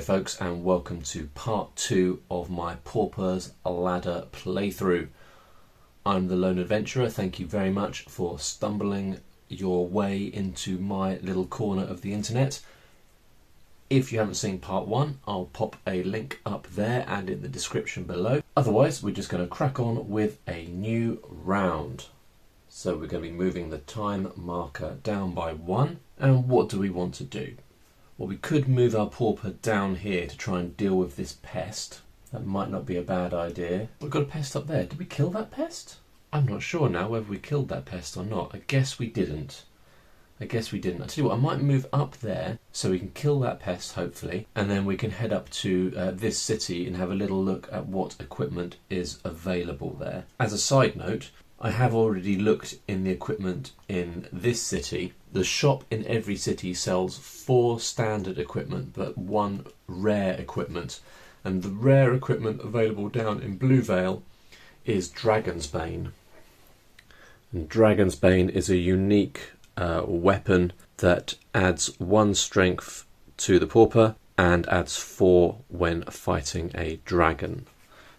folks, and welcome to part 2 of my Paupers Ladder playthrough. I'm the Lone Adventurer. Thank you very much for stumbling your way into my little corner of the internet. If you haven't seen part 1, I'll pop a link up there and in the description below. Otherwise, we're just going to crack on with a new round. So we're going to be moving the time marker down by 1. And what do we want to do? Well, we could move our pauper down here to try and deal with this pest. That might not be a bad idea. We've got a pest up there. Did we kill that pest? I'm not sure now whether we killed that pest or not. I guess we didn't. I tell you what, I might move up there so we can kill that pest, hopefully, and then we can head up to this city and have a little look at what equipment is available there. As a side note, I have already looked in the equipment in this city. The shop in every city sells 4 standard equipment but 1 rare equipment, and the rare equipment available down in Blue Vale is Dragon's Bane. And Dragon's Bane is a unique weapon that adds 1 strength to the pauper and adds 4 when fighting a dragon.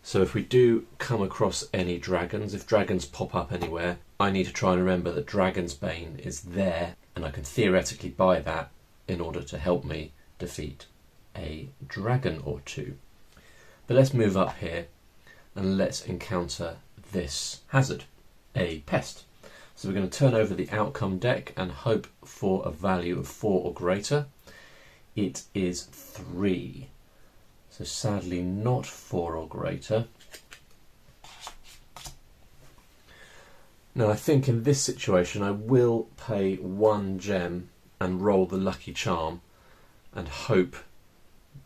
So if we do come across any dragons, if dragons pop up anywhere, I need to try and remember that Dragon's Bane is there, and I can theoretically buy that in order to help me defeat a dragon or 2. But let's move up here and let's encounter this hazard, a pest. So we're going to turn over the outcome deck and hope for a value of 4 or greater. It is 3. So sadly not 4 or greater. Now I think in this situation I will pay 1 gem and roll the lucky charm and hope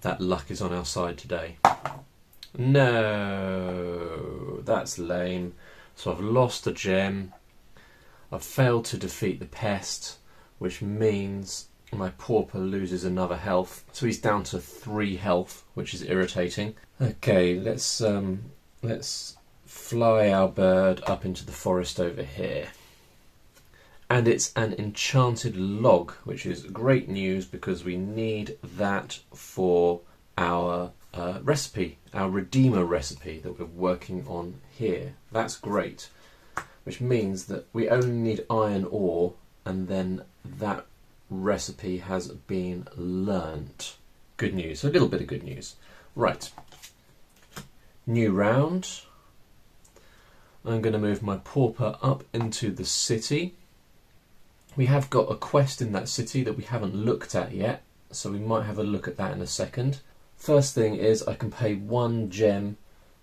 that luck is on our side today. No, that's lame. So I've lost a gem. I've failed to defeat the pest, which means my pauper loses another health, so he's down to 3 health, which is irritating. Okay, let's fly our bird up into the forest over here. And it's an enchanted log, which is great news because we need that for our recipe, our Redeemer recipe that we're working on here. That's great, which means that we only need iron ore, and then that recipe has been learnt. Good news, a little bit of good news. Right, new round. I'm going to move my pauper up into the city. We have got a quest in that city that we haven't looked at yet, so we might have a look at that in a second. First thing is I can pay 1 gem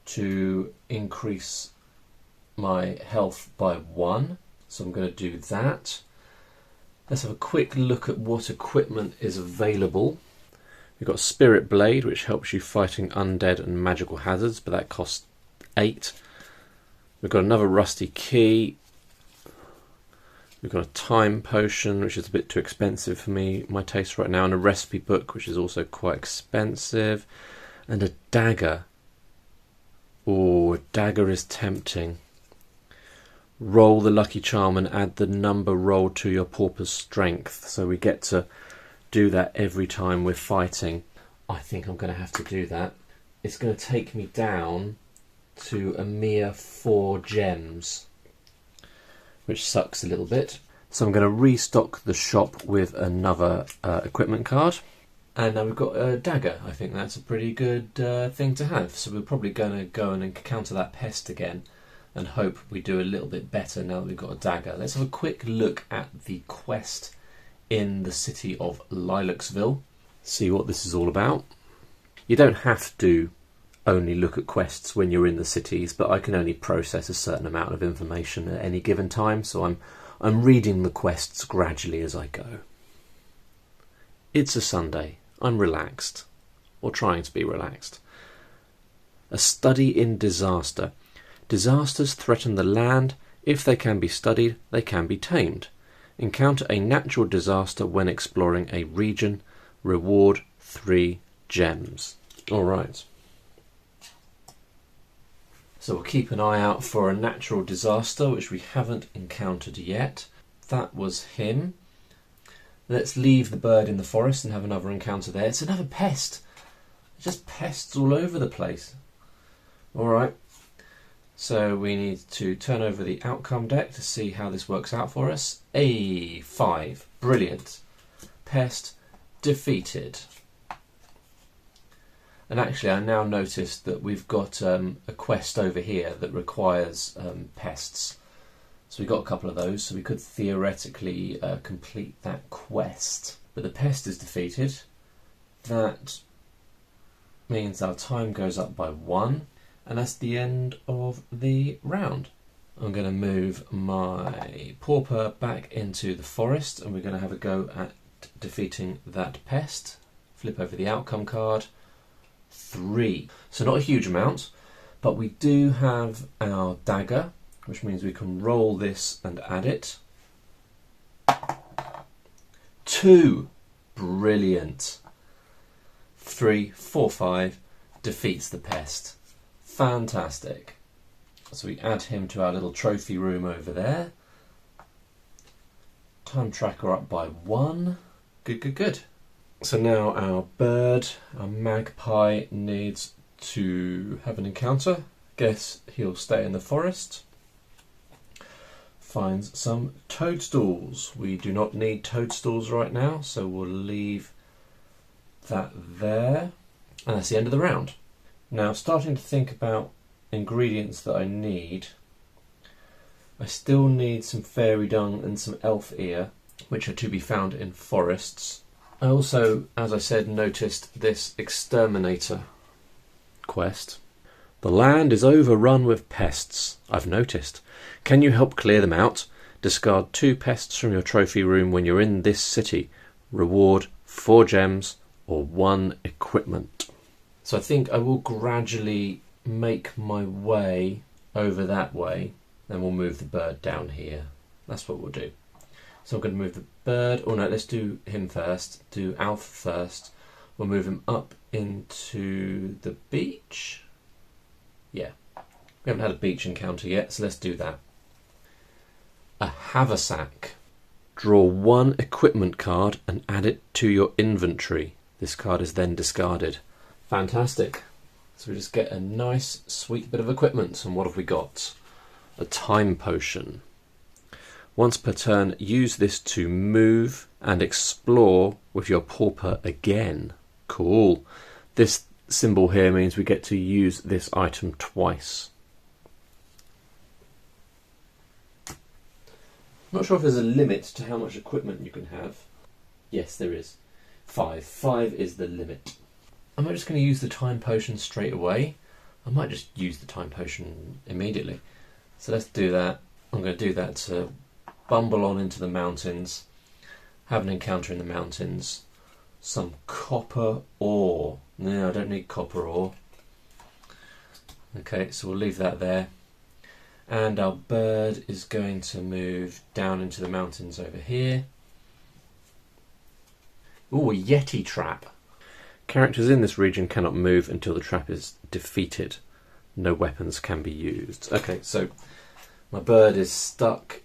to increase my health by 1, so I'm going to do that. Let's have a quick look at what equipment is available. We've got Spirit Blade, which helps you fighting undead and magical hazards, but that costs 8. We've got another rusty key. We've got a time potion, which is a bit too expensive for my taste right now, and a recipe book, which is also quite expensive, and a dagger. Oh, a dagger is tempting. Roll the lucky charm and add the number rolled to your pauper's strength. So we get to do that every time we're fighting. I think I'm going to have to do that. It's going to take me down to a mere 4 gems, which sucks a little bit. So I'm going to restock the shop with another equipment card. And now we've got a dagger. I think that's a pretty good thing to have. So we're probably going to go and encounter that pest again and hope we do a little bit better now that we've got a dagger. Let's have a quick look at the quest in the city of Lilacsville, see what this is all about. You don't have to only look at quests when you're in the cities, but I can only process a certain amount of information at any given time, so I'm reading the quests gradually as I go. It's a Sunday. I'm relaxed, or trying to be relaxed. A study in disaster. Disasters threaten the land. If they can be studied, they can be tamed. Encounter a natural disaster when exploring a region. Reward 3 gems. Alright. So we'll keep an eye out for a natural disaster, which we haven't encountered yet. That was him. Let's leave the bird in the forest and have another encounter there. It's another pest. Just pests all over the place. Alright, so we need to turn over the outcome deck to see how this works out for us. A5, brilliant. Pest defeated. And actually I now noticed that we've got a quest over here that requires pests. So we got a couple of those, so we could theoretically complete that quest. But the pest is defeated. That means our time goes up by 1, and that's the end of the round. I'm going to move my pauper back into the forest, and we're going to have a go at defeating that pest. Flip over the outcome card. 3. So not a huge amount, but we do have our dagger, which means we can roll this and add it. 2. Brilliant. 3, 4, 5 defeats the pest. Fantastic. So we add him to our little trophy room over there. Time tracker up by 1. Good, good, good. So now our bird, our magpie, needs to have an encounter. Guess he'll stay in the forest. Finds some toadstools. We do not need toadstools right now, so we'll leave that there. And that's the end of the round. Now, starting to think about ingredients that I need. I still need some fairy dung and some elf ear, which are to be found in forests. I also, as I said, noticed this exterminator quest. The land is overrun with pests, I've noticed. Can you help clear them out? Discard 2 pests from your trophy room when you're in this city. Reward 4 gems or 1 equipment. So I think I will gradually make my way over that way. Then we'll move the bird down here. That's what we'll do. So I'm going to move the bird. Oh no, let's do him first. Do Alf first. We'll move him up into the beach. Yeah. We haven't had a beach encounter yet, so let's do that. A haversack. Draw 1 equipment card and add it to your inventory. This card is then discarded. Fantastic. So we just get a nice, sweet bit of equipment. And what have we got? A time potion. Once per turn, use this to move and explore with your pauper again. Cool. This symbol here means we get to use this item twice. I'm not sure if there's a limit to how much equipment you can have. Yes, there is. 5. 5 is the limit. I'm not just going to use the time potion straight away. I might just use the time potion immediately. So let's do that. I'm going to do that to bumble on into the mountains, have an encounter in the mountains. Some copper ore. No, I don't need copper ore. Okay, so we'll leave that there. And our bird is going to move down into the mountains over here. Ooh, a Yeti trap. Characters in this region cannot move until the trap is defeated. No weapons can be used. Okay, so my bird is stuck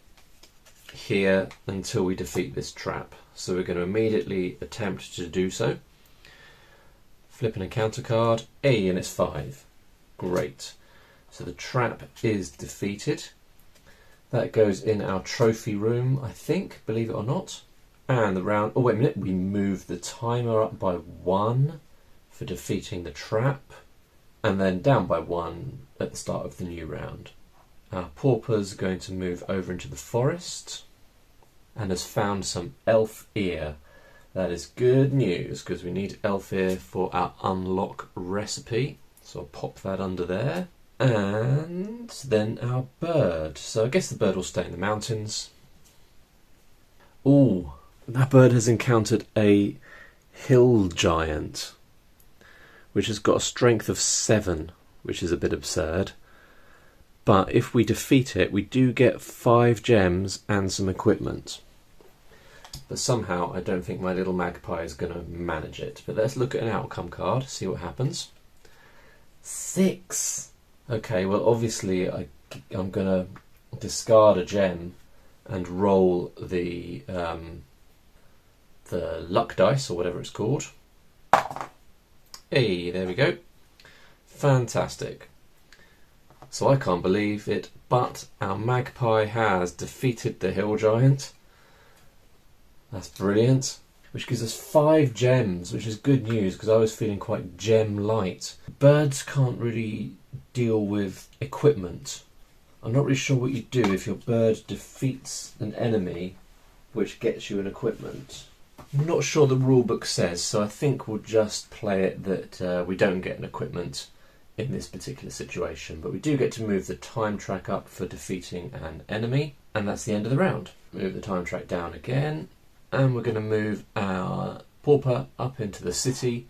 here until we defeat this trap. So we're going to immediately attempt to do so. Flip an encounter card. And it's 5. Great. So the trap is defeated. That goes in our trophy room, I think, believe it or not. And the round... Oh, wait a minute. We move the timer up by 1 for defeating the trap. And then down by 1 at the start of the new round. Our pauper's going to move over into the forest and has found some elf ear. That is good news because we need elf ear for our unlock recipe. So I'll pop that under there. And then our bird. So I guess the bird will stay in the mountains. Ooh, that bird has encountered a hill giant, which has got a strength of 7, which is a bit absurd. But if we defeat it, we do get 5 gems and some equipment. But somehow I don't think my little magpie is going to manage it. But let's look at an outcome card, see what happens. 6. Okay, well obviously I'm going to discard a gem and roll the luck dice, or whatever it's called. Hey, there we go. Fantastic. So I can't believe it, but our magpie has defeated the hill giant. That's brilliant. Which gives us 5 gems, which is good news because I was feeling quite gem light. Birds can't really deal with equipment. I'm not really sure what you do if your bird defeats an enemy which gets you an equipment. I'm not sure the rulebook says, so I think we'll just play it that we don't get an equipment in this particular situation, but we do get to move the time track up for defeating an enemy, and that's the end of the round. Move the time track down again, and we're going to move our pauper up into the city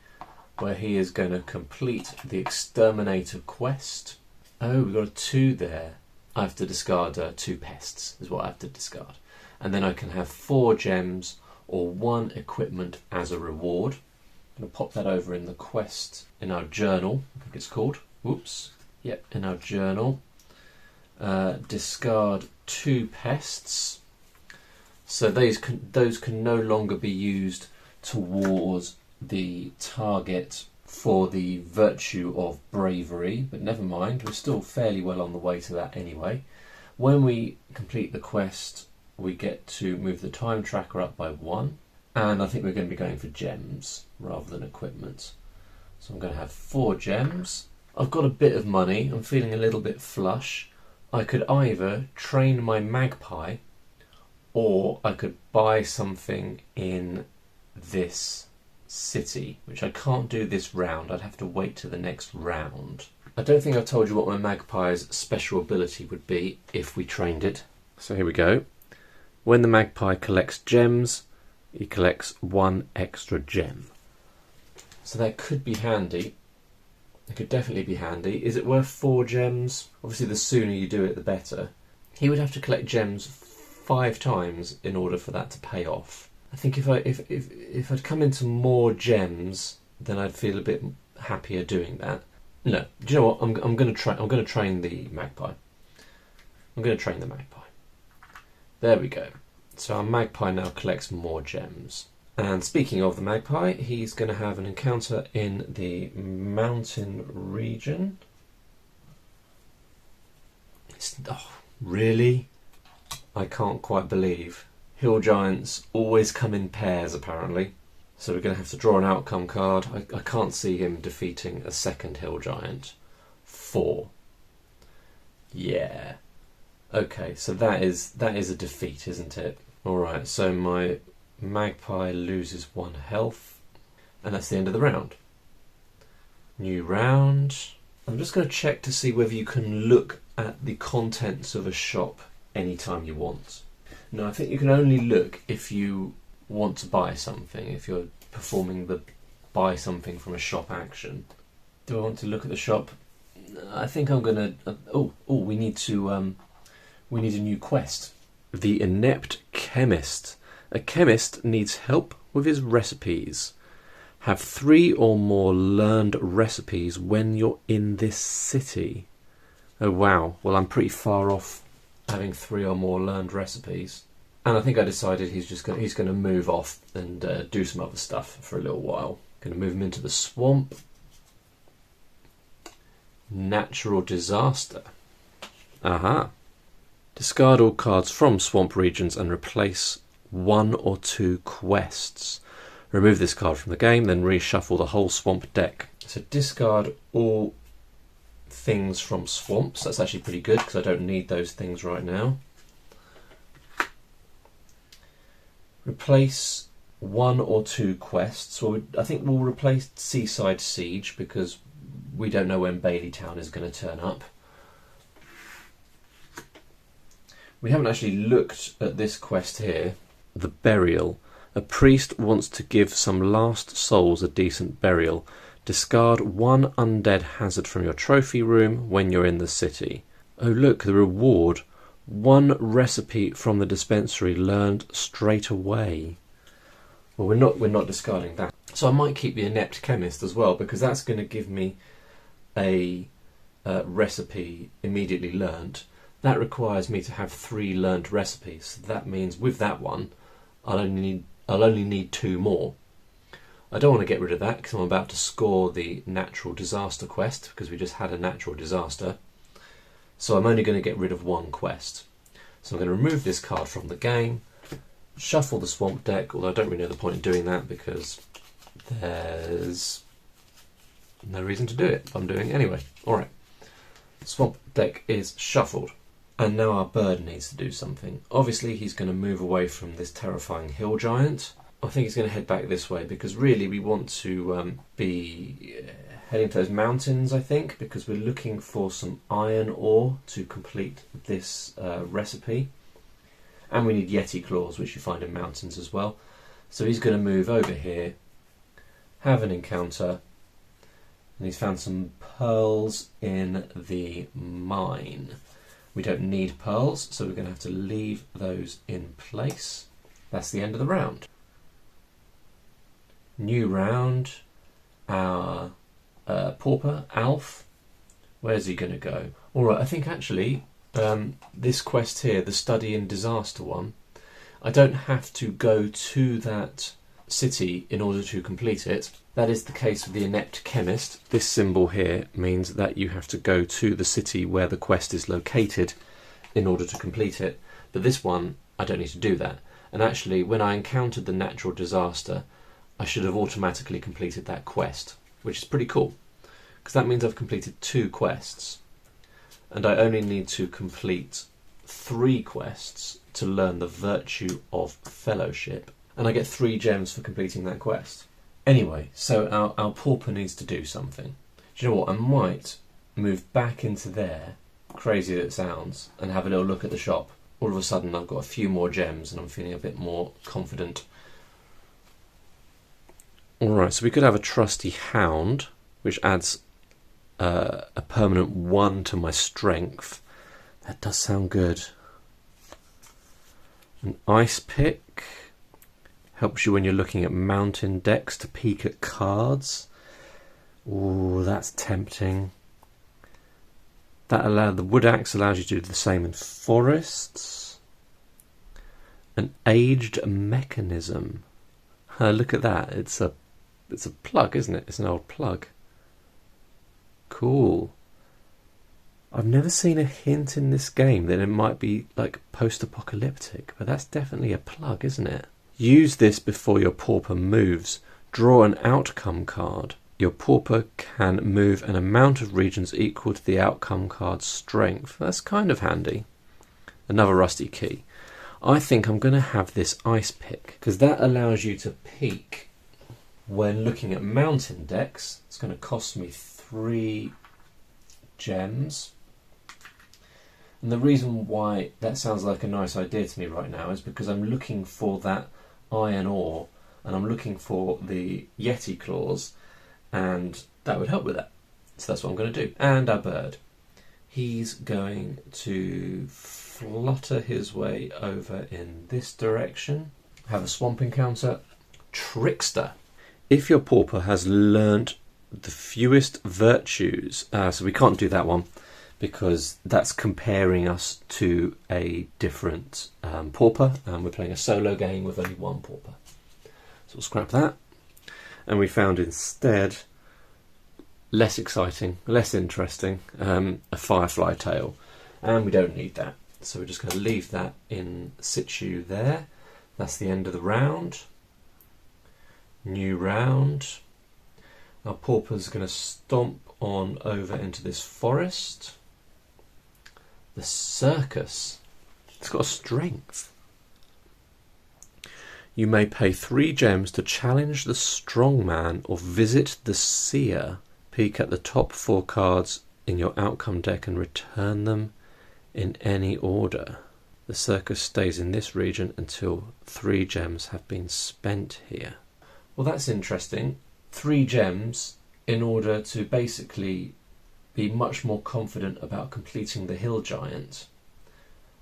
where he is going to complete the exterminator quest. Oh, we've got a 2 there. I have to discard 2 pests is what I have to discard, and then I can have 4 gems or 1 equipment as a reward. I'm going to pop that over in the quest in our journal, I think it's called. Whoops. Yep, in our journal. Discard 2 pests. So those can no longer be used towards the target for the virtue of bravery, but never mind, we're still fairly well on the way to that anyway. When we complete the quest, we get to move the time tracker up by 1, and I think we're going to be going for gems rather than equipment. So I'm going to have 4 gems. I've got a bit of money, I'm feeling a little bit flush. I could either train my magpie, or I could buy something in this city, which I can't do this round. I'd have to wait to the next round. I don't think I've told you what my magpie's special ability would be if we trained it. So here we go. When the magpie collects gems, he collects 1 extra gem. So that could be handy. It could definitely be handy. Is it worth 4 gems? Obviously the sooner you do it the better. He would have to collect gems 5 times in order for that to pay off. I think if I'd come into more gems, then I'd feel a bit happier doing that. No, do you know what? I'm going to train the magpie. I'm going to train the magpie. There we go. So our magpie now collects more gems. And speaking of the magpie, he's going to have an encounter in the mountain region. Oh, really? I can't quite believe. Hill giants always come in pairs, apparently. So we're going to have to draw an outcome card. I can't see him defeating a second hill giant. 4. Yeah. Okay, so that is a defeat, isn't it? Alright, so my magpie loses 1 health. And that's the end of the round. New round. I'm just going to check to see whether you can look at the contents of a shop anytime you want. No, I think you can only look if you want to buy something, if you're performing the buy something from a shop action. Do I want to look at the shop? I think I'm going to... we need a new quest. The inept chemist. A chemist needs help with his recipes. Have 3 or more learned recipes when you're in this city. Oh wow, well I'm pretty far off having 3 or more learned recipes. And I think I decided he's going to move off and do some other stuff for a little while. Going to move him into the swamp. Natural disaster. Aha. Discard all cards from swamp regions and replace 1 or 2 quests. Remove this card from the game, then reshuffle the whole swamp deck. So discard all things from swamps. That's actually pretty good because I don't need those things right now. Replace 1 or 2 quests. Well, I think we'll replace Seaside Siege because we don't know when Bailey Town is going to turn up. We haven't actually looked at this quest here. The Burial. A priest wants to give some last souls a decent burial. Discard 1 undead hazard from your trophy room when you're in the city. Oh look, the reward. 1 recipe from the dispensary learned straight away. Well, we're not discarding that. So I might keep the inept chemist as well because that's going to give me a recipe immediately learned. That requires me to have 3 learned recipes. That means with that one, I'll only need 2 more. I don't want to get rid of that because I'm about to score the natural disaster quest because we just had a natural disaster. So I'm only going to get rid of one quest. So I'm going to remove this card from the game, shuffle the swamp deck, although I don't really know the point in doing that because there's no reason to do it. I'm doing it anyway. Alright, swamp deck is shuffled. And now our bird needs to do something. Obviously he's going to move away from this terrifying hill giant. I think he's going to head back this way because really we want to be heading to those mountains, I think, because we're looking for some iron ore to complete this recipe. And we need Yeti claws, which you find in mountains as well. So he's going to move over here, have an encounter, and he's found some pearls in the mine. We don't need pearls, so we're going to have to leave those in place. That's the end of the round. New round, our pauper, Alf. Where's he going to go? Alright, I think actually this quest here, the study in disaster one, I don't have to go to that city in order to complete it. That is the case with the inept chemist. This symbol here means that you have to go to the city where the quest is located in order to complete it. But this one, I don't need to do that. And actually, when I encountered the natural disaster, I should have automatically completed that quest, which is pretty cool, because that means I've completed 2 quests, and I only need to complete 3 quests to learn the virtue of fellowship, and I get 3 gems for completing that quest. Anyway, so our pauper needs to do something. Do you know what? I might move back into there, crazy that it sounds, and have a little look at the shop. All of a sudden I've got a few more gems and I'm feeling a bit more confident. Alright, so we could have a trusty hound, which adds a permanent 1 to my strength. That does sound good. An ice pick helps you when you're looking at mountain decks to peek at cards. Ooh, that's tempting. The wood axe allows you to do the same in forests. An aged mechanism. Look at that. It's a plug, isn't it? It's an old plug. Cool. I've never seen a hint in this game that it might be like post-apocalyptic, but that's definitely a plug, isn't it? Use this before your pauper moves. Draw an outcome card. Your pauper can move an amount of regions equal to the outcome card's strength. That's kind of handy. Another rusty key. I think I'm going to have this ice pick, because that allows you to peek when looking at mountain decks. It's going to cost me 3 gems. And the reason why that sounds like a nice idea to me right now is because I'm looking for that iron ore, and I'm looking for the Yeti claws, and that would help with that. So that's what I'm going to do. And our bird. He's going to flutter his way over in this direction. Have a swamp encounter. Trickster. If your pauper has learnt the fewest virtues, so we can't do that one because that's comparing us to a different pauper, and we're playing a solo game with only 1 pauper. So we'll scrap that. And we found instead, less exciting, less interesting, a firefly tail. And we don't need that. So we're just going to leave that in situ there. That's the end of the round. New round. Our pauper's going to stomp on over into this forest. The circus. It's got a strength. You may pay 3 gems to challenge the strongman or visit the seer. Peek at the top 4 cards in your outcome deck and return them in any order. The circus stays in this region until 3 gems have been spent here. Well, that's interesting. 3 gems in order to basically be much more confident about completing the hill giant.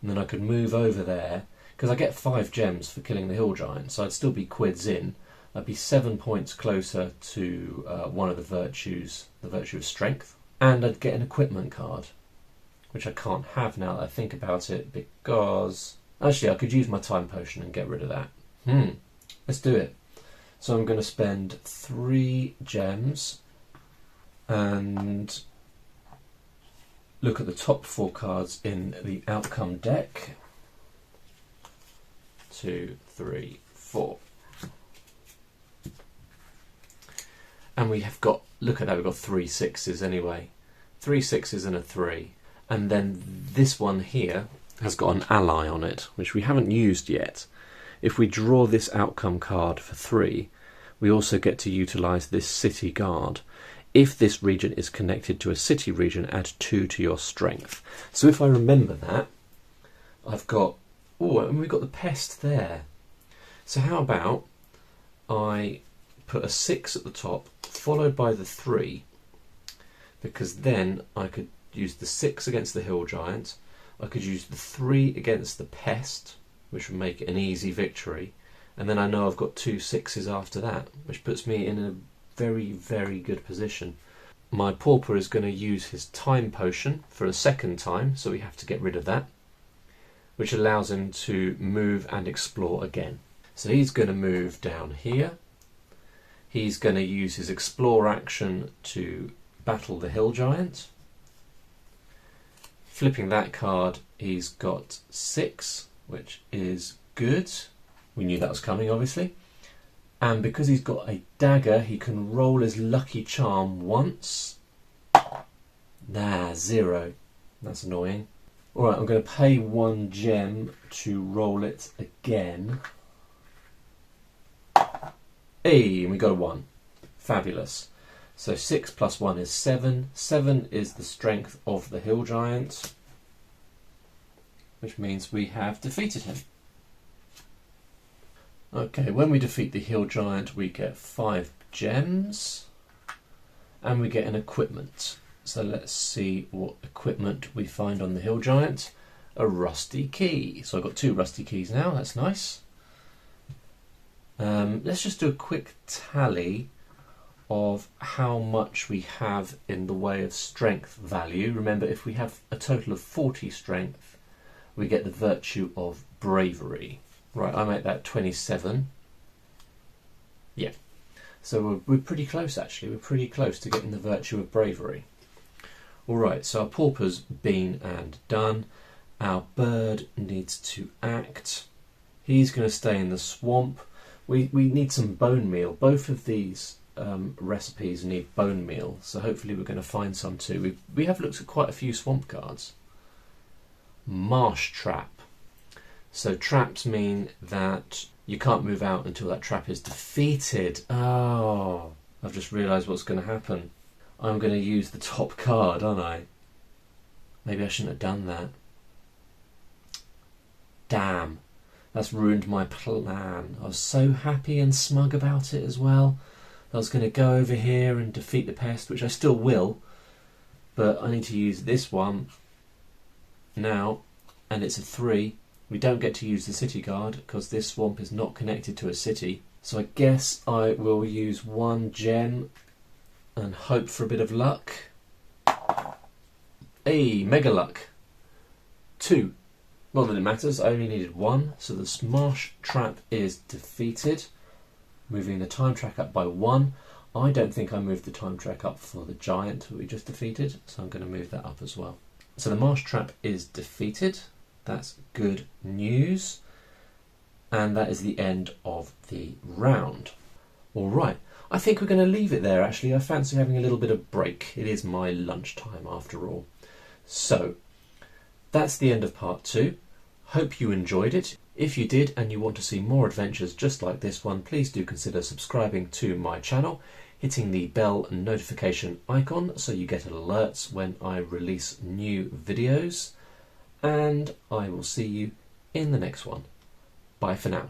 And then I could move over there, because I get 5 gems for killing the hill giant, so I'd still be quids in. I'd be 7 points closer to one of the virtues, the virtue of strength, and I'd get an equipment card, which I can't have now that I think about it, because actually I could use my time potion and get rid of that. Let's do it. So I'm going to spend 3 gems and look at the top 4 cards in the outcome deck. 2, 3, 4. And we have got, look at that, we've got 3 6s anyway. 3 6s and a 3. And then this one here has got an ally on it, which we haven't used yet. If we draw this outcome card for 3, we also get to utilise this city guard. If this region is connected to a city region, add 2 to your strength. So if I remember that, I've got, oh, and we've got the pest there. So how about I put a 6 at the top, followed by the 3, because then I could use the 6 against the hill giant, I could use the 3 against the pest, which would make it an easy victory, and then I know I've got 2 6s after that, which puts me in a very, very good position. My pauper is going to use his time potion for a second time, so we have to get rid of that, which allows him to move and explore again. So he's going to move down here. He's going to use his explore action to battle the hill giant. Flipping that card, he's got 6, which is good. We knew that was coming, obviously. And because he's got a dagger, he can roll his lucky charm once. Nah, 0. That's annoying. Alright, I'm going to pay 1 gem to roll it again. Hey, and we got a 1. Fabulous. So 6 plus 1 is 7. 7 is the strength of the hill giant, which means we have defeated him. Okay, when we defeat the hill giant, we get 5 gems and we get an equipment. So let's see what equipment we find on the hill giant. A rusty key. So I've got 2 rusty keys now, that's nice. Let's just do a quick tally of how much we have in the way of strength value. Remember, if we have a total of 40 strength, we get the virtue of bravery. Right, I make that 27. Yeah, so we're pretty close actually. We're pretty close to getting the virtue of bravery. Alright, so our pauper's been and done. Our bird needs to act. He's going to stay in the swamp. We need some bone meal. Both of these recipes need bone meal, so hopefully we're going to find some too. We have looked at quite a few swamp cards. Marsh trap. So traps mean that you can't move out until that trap is defeated. Oh, I've just realised what's going to happen. I'm going to use the top card, aren't I? Maybe I shouldn't have done that. Damn, that's ruined my plan. I was so happy and smug about it as well. I was going to go over here and defeat the pest, which I still will, but I need to use this one now, and it's a 3. We don't get to use the city guard because this swamp is not connected to a city. So I guess I will use 1 gem and hope for a bit of luck. Hey, mega luck. 2. Not that it matters, I only needed 1. So the marsh trap is defeated. Moving the time track up by 1. I don't think I moved the time track up for the giant that we just defeated, so I'm going to move that up as well. So the marsh trap is defeated. That's good news. And that is the end of the round. Alright, I think we're going to leave it there actually. I fancy having a little bit of break. It is my lunchtime after all. So, that's the end of part 2. Hope you enjoyed it. If you did and you want to see more adventures just like this one, please do consider subscribing to my channel, hitting the bell notification icon so you get alerts when I release new videos. And I will see you in the next one. Bye for now.